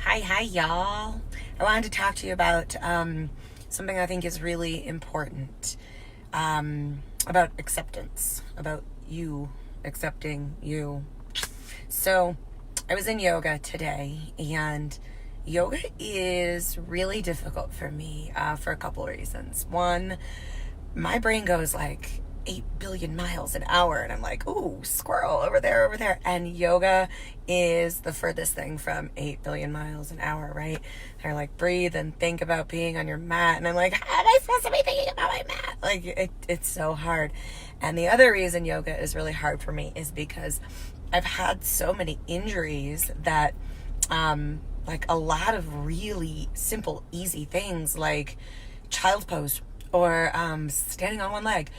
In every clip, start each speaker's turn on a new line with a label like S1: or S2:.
S1: Hi, y'all. I wanted to talk to you about something I think is really important, about acceptance, about you accepting you. So, I was in yoga today, and yoga is really difficult for me for a couple reasons. One, my brain goes like 8 billion miles an hour, and I'm like, ooh, squirrel over there. And yoga is the furthest thing from 8 billion miles an hour, right? They're like, breathe and think about being on your mat. And I'm like, how am I supposed to be thinking about my mat? Like, it's so hard. And the other reason yoga is really hard for me is because I've had so many injuries that, like a lot of really simple, easy things like child's pose or standing on one leg,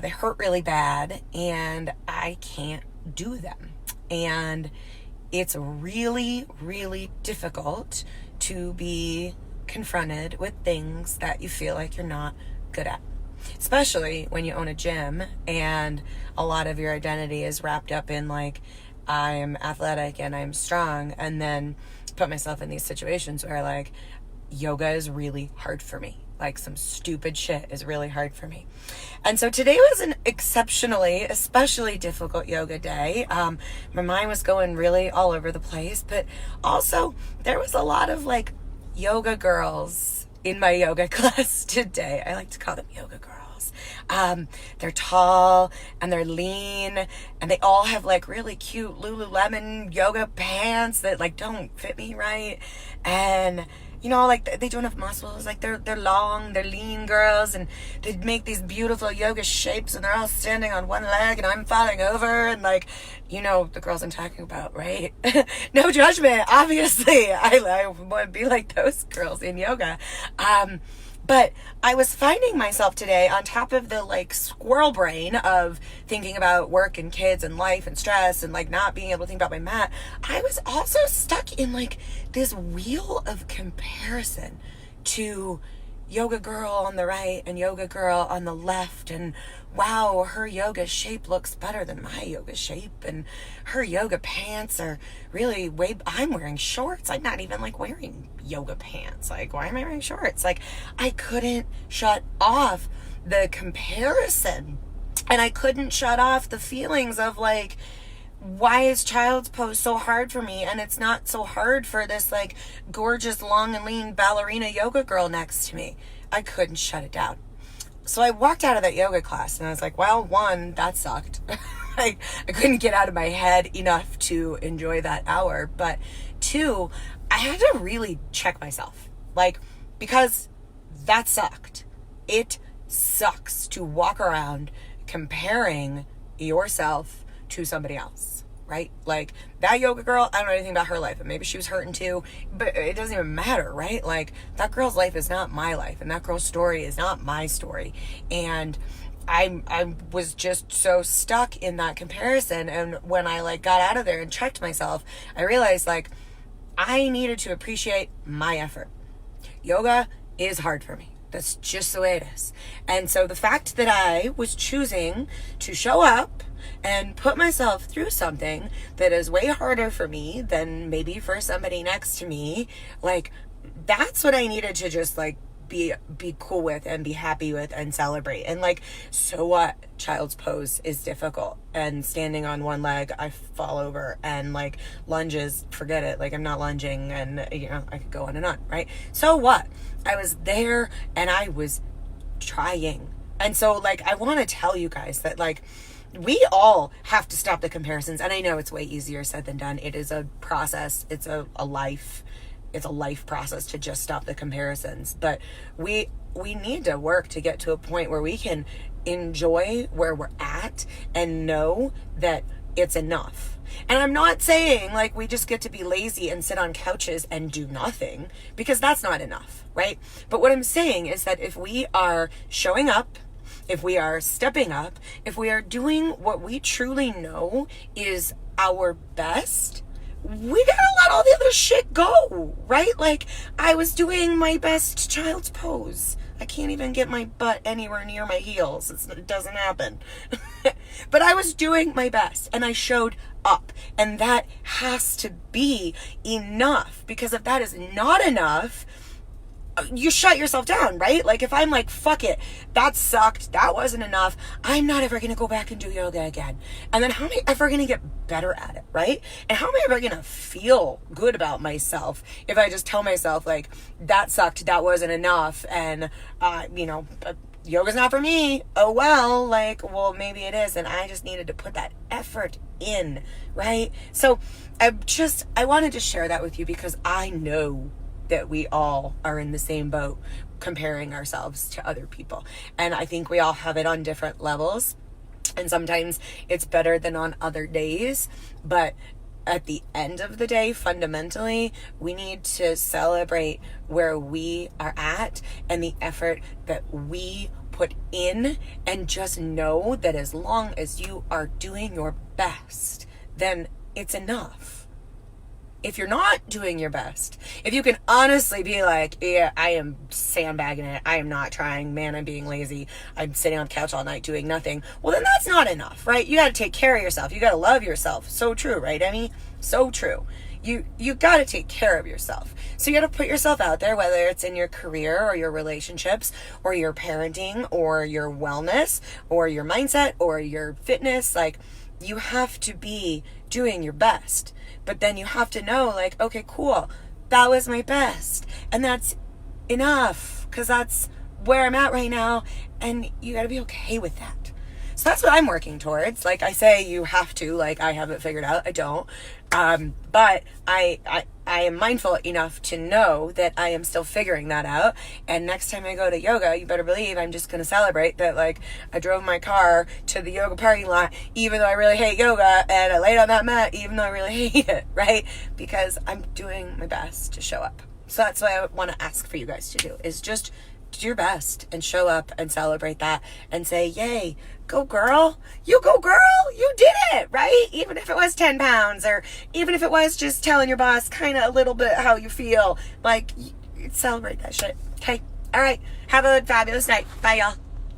S1: they hurt really bad and I can't do them. And it's really, really difficult to be confronted with things that you feel like you're not good at. Especially when you own a gym and a lot of your identity is wrapped up in like, I'm athletic and I'm strong, and then put myself in these situations where like yoga is really hard for me. Like some stupid shit is really hard for me. And so today was an especially difficult yoga day. My mind was going really all over the place, but also there was a lot of like yoga girls in my yoga class today. I like to call them yoga girls. They're tall and they're lean and they all have like really cute Lululemon yoga pants that like don't fit me right. And you know, like they don't have muscles, like they're long, they're lean girls, and they make these beautiful yoga shapes, and they're all standing on one leg, and I'm falling over, and like, you know, the girls I'm talking about, right? No judgment, obviously. I want to be like those girls in yoga. But I was finding myself today on top of the like squirrel brain of thinking about work and kids and life and stress and like not being able to think about my mat. I was also stuck in like this wheel of comparison to yoga girl on the right and yoga girl on the left, and wow, her yoga shape looks better than my yoga shape, and her yoga pants are really I'm wearing shorts. I'm not even like wearing yoga pants. Like, why am I wearing shorts? Like, I couldn't shut off the comparison, and I couldn't shut off the feelings of like, why is child's pose so hard for me and it's not so hard for this like gorgeous long and lean ballerina yoga girl next to me? I couldn't shut it down. So I walked out of that yoga class and I was like, well, one, that sucked. I couldn't get out of my head enough to enjoy that hour. But two, I had to really check myself, like, because that sucked. It sucks to walk around comparing yourself to somebody else, right? Like that yoga girl, I don't know anything about her life, and maybe she was hurting too, but it doesn't even matter, right? Like that girl's life is not my life, and that girl's story is not my story. And I was just so stuck in that comparison. And when I like got out of there and checked myself, I realized like I needed to appreciate my effort. Yoga is hard for me. That's just the way it is. And so the fact that I was choosing to show up and put myself through something that is way harder for me than maybe for somebody next to me, like that's what I needed to just like be cool with and be happy with and celebrate. And like, so what? Child's pose is difficult, and standing on one leg I fall over, and like lunges, forget it. Like I'm not lunging, and you know, I could go on and on, right? So what? I was there and I was trying. And so like I want to tell you guys that like we all have to stop the comparisons. And I know it's way easier said than done. It is a process. It's a life process to just stop the comparisons. But we need to work to get to a point where we can enjoy where we're at and know that it's enough. And I'm not saying like we just get to be lazy and sit on couches and do nothing, because that's not enough, right? But what I'm saying is that if we are showing up, if we are stepping up, if we are doing what we truly know is our best, we gotta let all the other shit go, right? Like I was doing my best child's pose. I can't even get my butt anywhere near my heels. It doesn't happen. But I was doing my best and I showed up, and that has to be enough, because if that is not enough, you shut yourself down, right? Like if I'm like, fuck it, that sucked, that wasn't enough, I'm not ever going to go back and do yoga again. And then how am I ever going to get better at it, right? And how am I ever going to feel good about myself if I just tell myself like, that sucked, that wasn't enough, and yoga's not for me. Oh well, well, maybe it is, and I just needed to put that effort in, right? So I wanted to share that with you, because I know that we all are in the same boat comparing ourselves to other people. And I think we all have it on different levels. And sometimes it's better than on other days. But at the end of the day, fundamentally, we need to celebrate where we are at and the effort that we put in, and just know that as long as you are doing your best, then it's enough. If you're not doing your best, if you can honestly be like, yeah, I am sandbagging it, I am not trying, man, I'm being lazy, I'm sitting on the couch all night doing nothing, well, then that's not enough, right? You got to take care of yourself. You got to love yourself. So true, right, Emmy? So true. You got to take care of yourself. So you got to put yourself out there, whether it's in your career or your relationships or your parenting or your wellness or your mindset or your fitness. Like, you have to be doing your best. But then you have to know, like, okay, cool, that was my best, and that's enough, because that's where I'm at right now, and you got to be okay with that. So that's what I'm working towards. Like I say, you have to, like, I have it figured out. I don't. But I am mindful enough to know that I am still figuring that out. And next time I go to yoga, you better believe I'm just going to celebrate that, like, I drove my car to the yoga parking lot, even though I really hate yoga, and I laid on that mat, even though I really hate it, right? Because I'm doing my best to show up. So that's what I want to ask for you guys to do, is just do your best and show up and celebrate that and say, yay, go girl, you did it, right? Even if it was 10 pounds, or even if it was just telling your boss kind of a little bit how you feel, like, celebrate that shit. Okay. All right. Have a fabulous night. Bye, y'all.